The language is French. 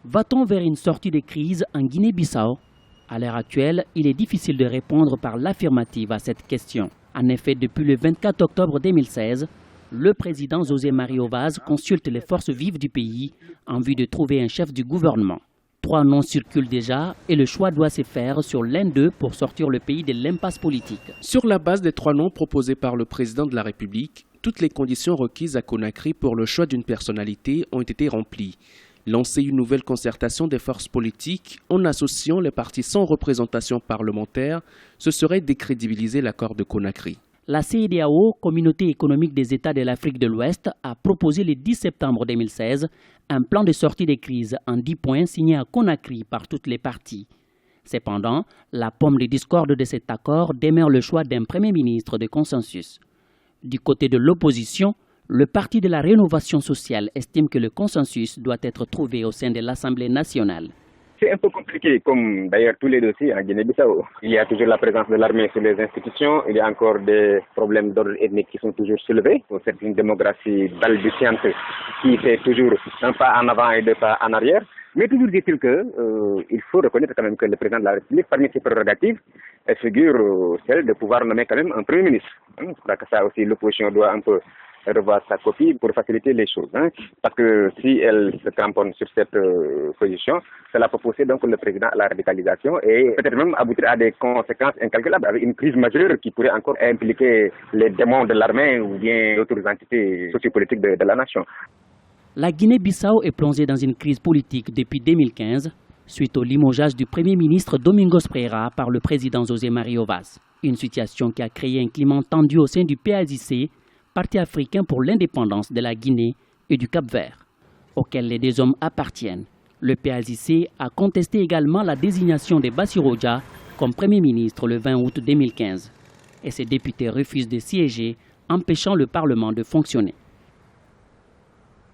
Va-t-on vers une sortie de crise en Guinée-Bissau? À l'heure actuelle, il est difficile de répondre par l'affirmative à cette question. En effet, depuis le 24 octobre 2016, le président José Mario Vaz consulte les forces vives du pays en vue de trouver un chef du gouvernement. 3 noms circulent déjà et le choix doit se faire sur l'un d'eux pour sortir le pays de l'impasse politique. Sur la base des 3 noms proposés par le président de la République, toutes les conditions requises à Conakry pour le choix d'une personnalité ont été remplies. Lancer une nouvelle concertation des forces politiques en associant les partis sans représentation parlementaire, ce serait décrédibiliser l'accord de Conakry. La CEDEAO, Communauté économique des États de l'Afrique de l'Ouest, a proposé le 10 septembre 2016 un plan de sortie des crises en 10 points signé à Conakry par toutes les parties. Cependant, la pomme de discorde de cet accord demeure le choix d'un Premier ministre de consensus. Du côté de l'opposition, le Parti de la Rénovation sociale estime que le consensus doit être trouvé au sein de l'Assemblée nationale. C'est un peu compliqué, comme d'ailleurs tous les dossiers en Guinée-Bissau. Il y a toujours la présence de l'armée sur les institutions, il y a encore des problèmes d'ordre ethnique qui sont toujours soulevés. C'est une démographie balbutiante qui fait toujours un pas en avant et 2 pas en arrière. Mais toujours dit-il qu'il faut reconnaître quand même que le président de la République, parmi ses prérogatives, elle figure celle de pouvoir nommer quand même un Premier ministre. Je crois que ça aussi, l'opposition doit un peu revoir sa copie pour faciliter les choses. Parce que si elle se cramponne sur cette position, cela peut pousser donc le président à la radicalisation et peut-être même aboutir à des conséquences incalculables avec une crise majeure qui pourrait encore impliquer les démons de l'armée ou bien d'autres entités sociopolitiques de la nation. La Guinée-Bissau est plongée dans une crise politique depuis 2015 suite au limogeage du Premier ministre Domingos Pereira par le président José Mario Vaz. Une situation qui a créé un climat tendu au sein du PAIJC, Parti africain pour l'indépendance de la Guinée et du Cap-Vert, auquel les 2 hommes appartiennent. Le PAIJC a contesté également la désignation de Bassirou Dia comme Premier ministre le 20 août 2015. Et ses députés refusent de siéger, empêchant le Parlement de fonctionner.